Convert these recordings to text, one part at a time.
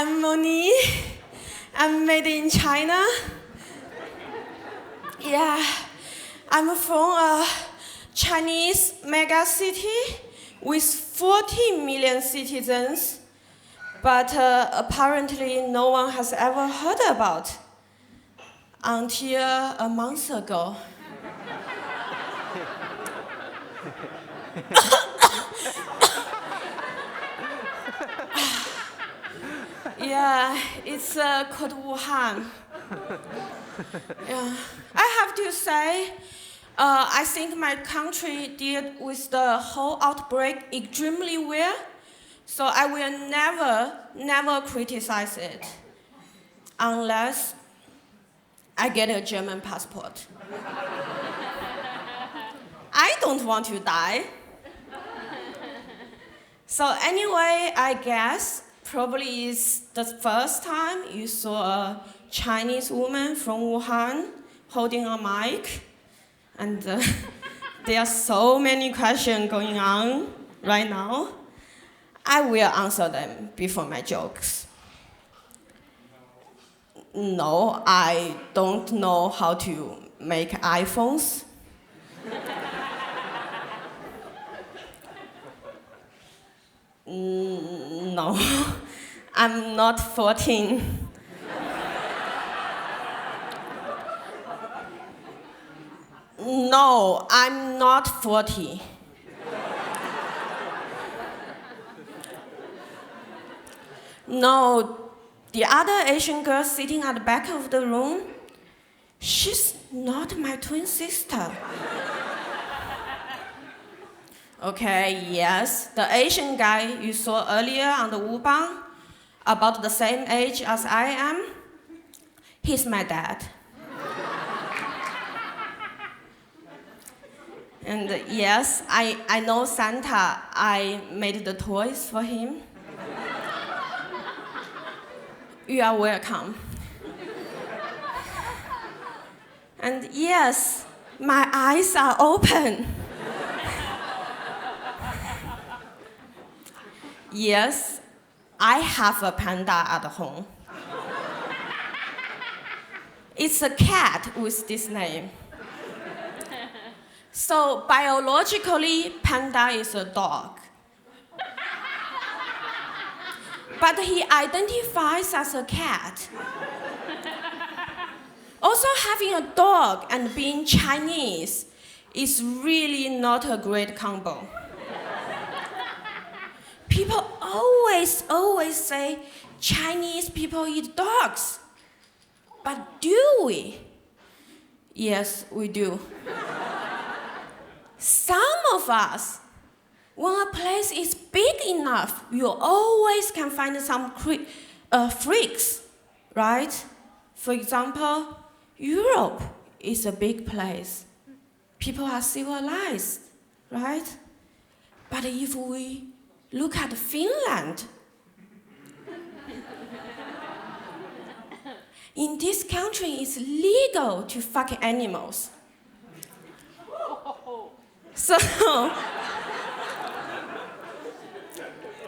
I'm Moni. I'm made in China. Yeah, I'm from a Chinese mega city with 40 million citizens, but apparently no one has ever heard about until a month ago. Yeah, it's called Wuhan. Yeah. I have to say, I think my country dealt with the whole outbreak extremely well, so I will never criticize it unless I get a German passport. I don't want to die. So anyway, I guess probably it's the first time you saw a Chinese woman from Wuhan holding a mic, and there are so many questions going on right now. I will answer them before my jokes. No, I don't know how to make iPhones. No, I'm not 14. No, I'm not 40. No, the other Asian girl sitting at the back of the room, she's not my twin sister. Okay, yes, the Asian guy you saw earlier on the Wuhan, about the same age as I am, he's my dad. And yes, I know Santa. I made the toys for him. You are welcome. And yes, my eyes are open. Yes, I have a panda at home. It's a cat with this name. So biologically, panda is a dog. But he identifies as a cat. Also, having a dog and being Chinese is really not a great combo. People always say Chinese people eat dogs. But do we? Yes, we do. Some of us, when a place is big enough, you always can find some freaks, right? For example, Europe is a big place. People are civilized, right? But if we look at Finland, in this country it's legal to fuck animals. So,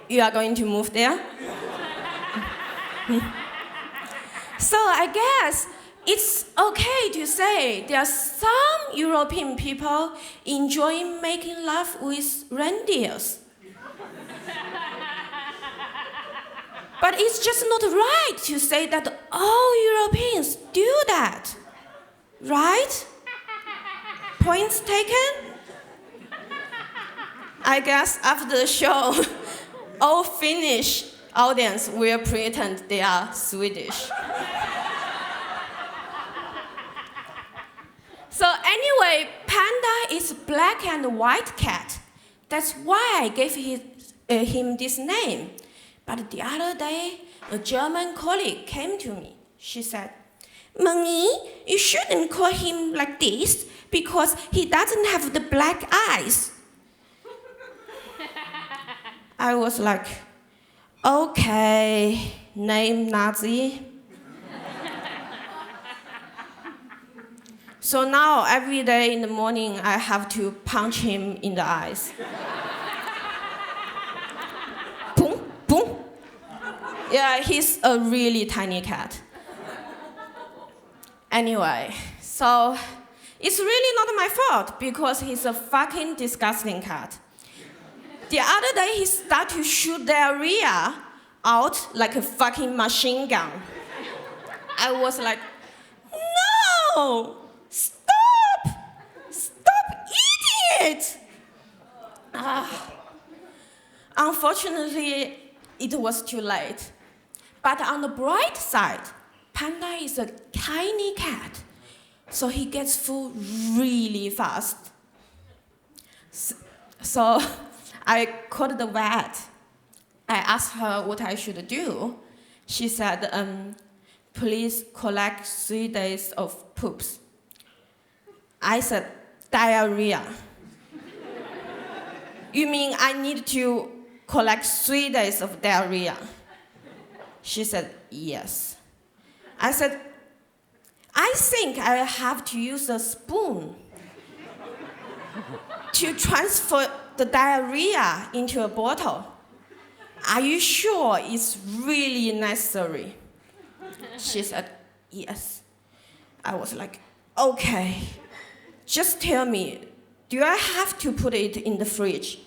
you are going to move there? So I guess it's okay to say there are some European people enjoying making love with reindeers. But it's just not right to say that all Europeans do that, right? Points taken? I guess after the show, all Finnish audience will pretend they are Swedish. So anyway, panda is a black and white cat. That's why I gave him this name. But the other day, a German colleague came to me. She said, "Moni, you shouldn't call him like this because he doesn't have the black eyes." I was like, okay, name Nazi. So now every day in the morning I have to punch him in the eyes. Boom, boom. Yeah, he's a really tiny cat. Anyway, so it's really not my fault because he's a fucking disgusting cat. The other day, he started to shoot diarrhea out like a fucking machine gun. I was like, no, stop eating it. Unfortunately, it was too late. But on the bright side, Panda is a tiny cat, so he gets full really fast. So I called the vet. I asked her what I should do. She said, please collect 3 days of poops. I said, diarrhea. You mean I need to collect 3 days of diarrhea? She said, yes. I said, I think I have to use a spoon to transfer the diarrhea into a bottle. Are you sure it's really necessary? She said, yes. I was like, okay, just tell me, do I have to put it in the fridge?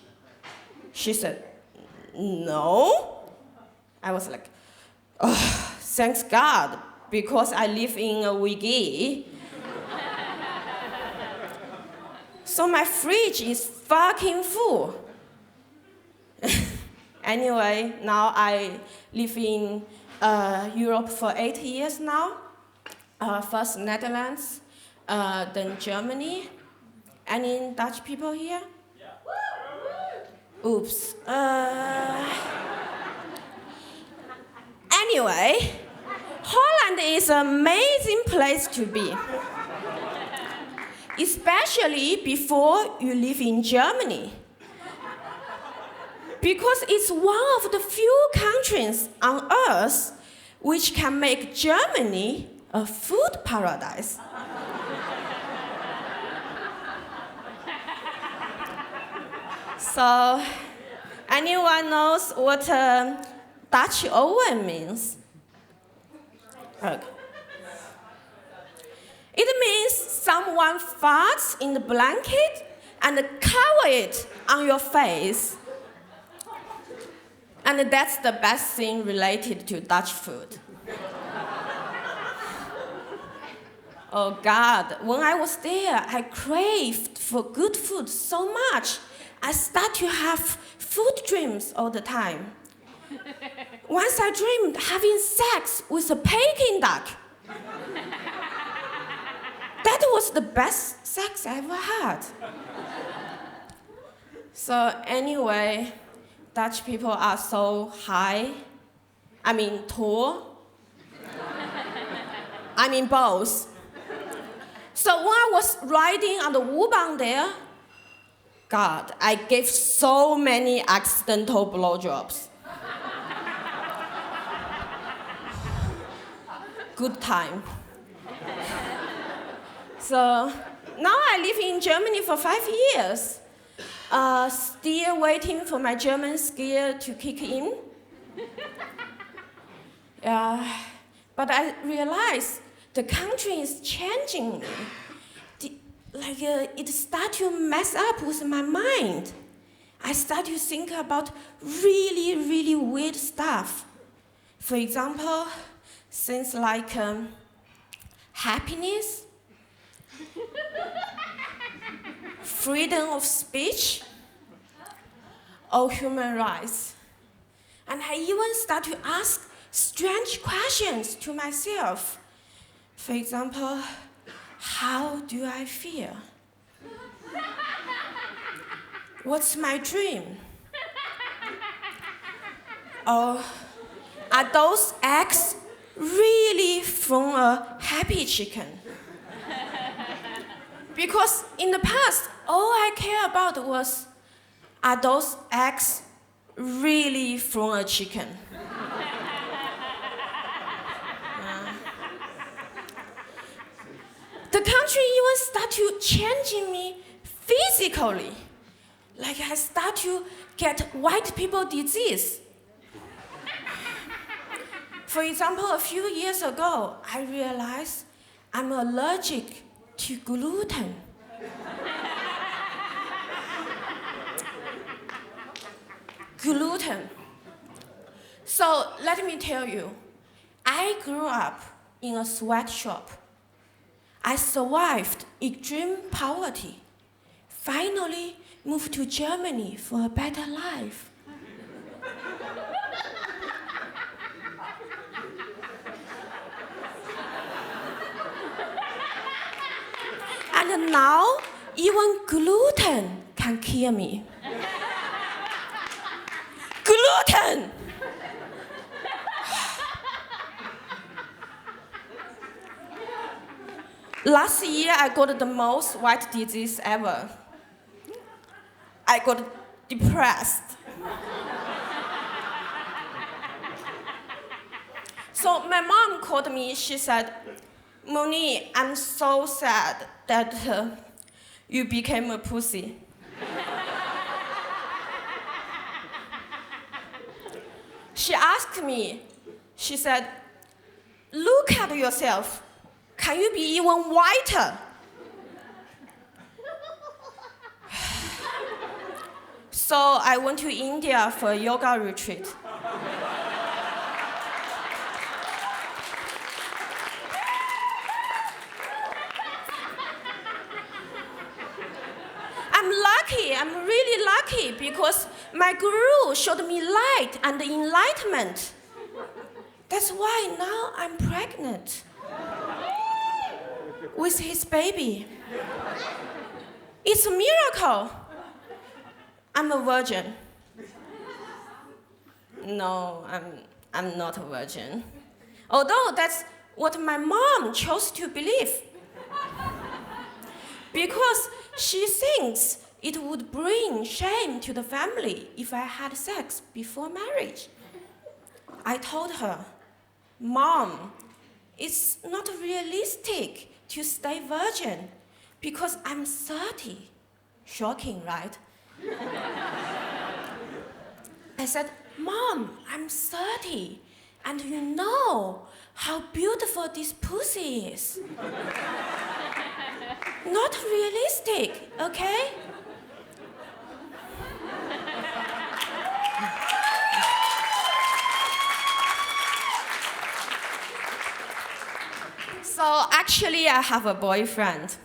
She said, no. I was like, oh, thanks God, because I live in a wiggy. So my fridge is fucking full. Anyway, now I live in Europe for 8 years now. First Netherlands, then Germany. Any Dutch people here? Yeah. Oops. Anyway, Holland is an amazing place to be. Especially before you live in Germany. Because it's one of the few countries on earth which can make Germany a food paradise. So, anyone knows what Dutch oven means? Okay. It means someone farts in the blanket and cover it on your face. And that's the best thing related to Dutch food. Oh God, when I was there, I craved for good food so much. I started to have food dreams all the time. Once I dreamed having sex with a Peking duck. That was the best sex I ever had. So anyway, Dutch people are so tall. Both. So when I was riding on the Wuhan there, God, I gave so many accidental blowjobs. Good time. So now I live in Germany for 5 years. Still waiting for my German skill to kick in. But I realized the country is changing me. It started to mess up with my mind. I started to think about really, really weird stuff. For example, things like happiness, freedom of speech, or human rights. And I even started to ask strange questions to myself. For example, how do I feel? What's my dream? Or are those eggs really from a happy chicken? Because in the past, all I cared about was, are those eggs really from a chicken? The country even started changing me physically. Like I start to get white people disease. For example, a few years ago, I realized I'm allergic to gluten. Gluten. So let me tell you, I grew up in a sweatshop. I survived extreme poverty. Finally moved to Germany for a better life. And now, even gluten can kill me. Gluten! Last year, I got the most white disease ever. I got depressed. So my mom called me, she said, Moni, I'm so sad that you became a pussy. She asked me, she said, look at yourself. Can you be even whiter? So I went to India for a yoga retreat. I'm really lucky because my guru showed me light and enlightenment. That's why now I'm pregnant with his baby. It's a miracle. I'm a virgin. No, I'm not a virgin. Although that's what my mom chose to believe. Because she thinks it would bring shame to the family if I had sex before marriage. I told her, Mom, it's not realistic to stay virgin because I'm 30. Shocking, right? I said, Mom, I'm 30, and you know how beautiful this pussy is. Not realistic, okay? So actually, I have a boyfriend.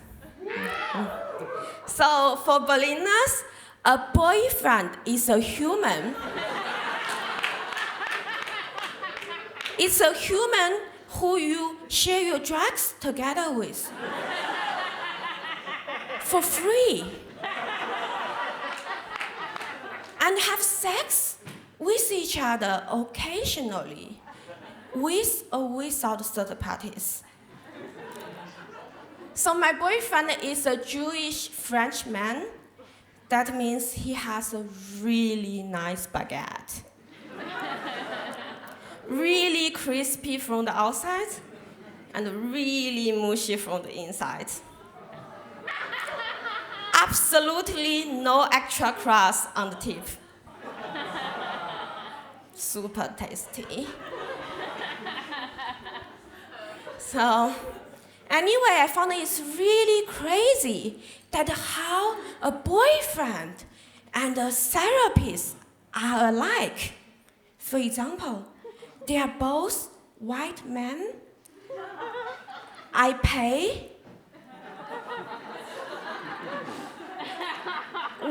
So for Berliners, a boyfriend is a human. It's a human who you share your drugs together with. For free. And have sex with each other occasionally, with or without third parties. So my boyfriend is a Jewish French man. That means he has a really nice baguette. Really crispy from the outside and really mushy from the inside. Absolutely no extra crust on the tip. Super tasty. So, anyway, I found it's really crazy that how a boyfriend and a therapist are alike. For example, they are both white men. I pay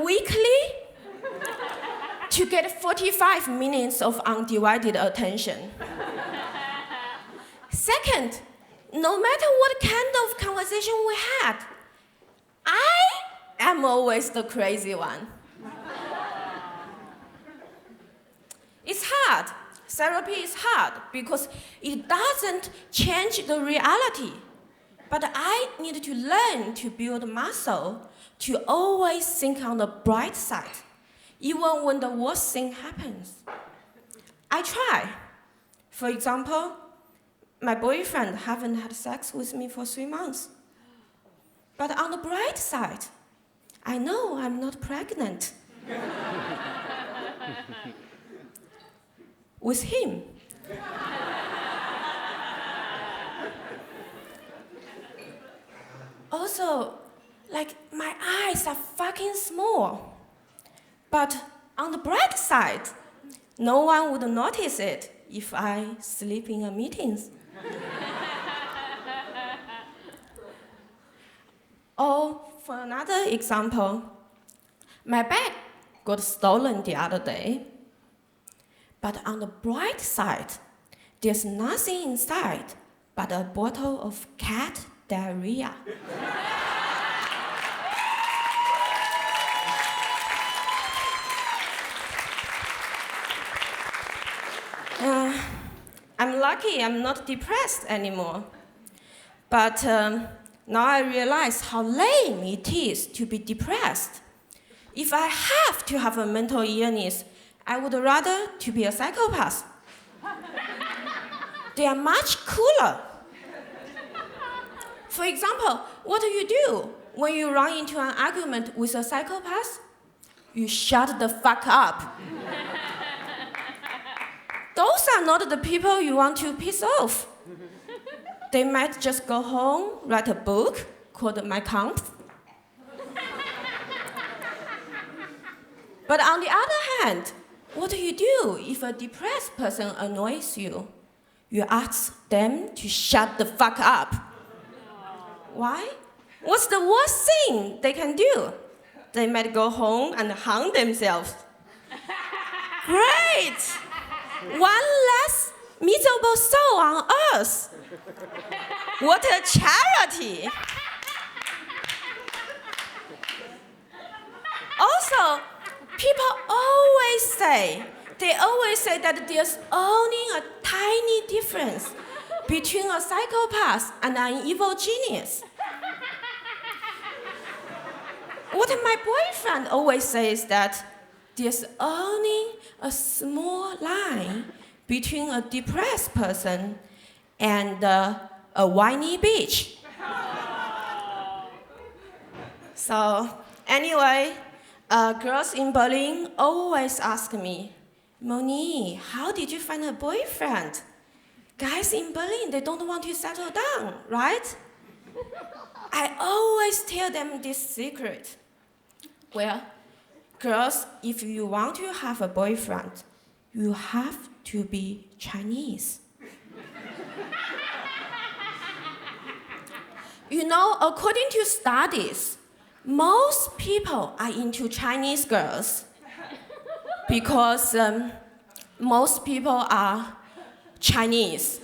weekly to get 45 minutes of undivided attention. Second, no matter what kind of conversation we had, I am always the crazy one. It's hard. Therapy is hard because it doesn't change the reality. But I need to learn to build muscle to always think on the bright side, even when the worst thing happens. I try. For example, my boyfriend haven't had sex with me for 3 months. But on the bright side, I know I'm not pregnant. With him. also, like, my eyes are fucking small. But on the bright side, no one would notice it if I sleep in a meetings. Or for another example, my bag got stolen the other day. But on the bright side, there's nothing inside but a bottle of cat diarrhea. I'm lucky I'm not depressed anymore. But now I realize how lame it is to be depressed. If I have to have a mental illness, I would rather to be a psychopath. They are much cooler. For example, what do you do when you run into an argument with a psychopath? You shut the fuck up. Those are not the people you want to piss off. They might just go home, write a book called My Kampf. But on the other hand, what do you do if a depressed person annoys you? You ask them to shut the fuck up. Why? What's the worst thing they can do? They might go home and hang themselves. Great! One less miserable soul on earth. What a charity! Also, people always say that there's only a tiny difference between a psychopath and an evil genius. What my boyfriend always says is that there's only a small line between a depressed person and a whiny bitch. So anyway, girls in Berlin always ask me, Moni, how did you find a boyfriend? Guys in Berlin, they don't want to settle down, right? I always tell them this secret. Well, girls, if you want to have a boyfriend, you have to be Chinese. You know, according to studies, most people are into Chinese girls because most people are Chinese.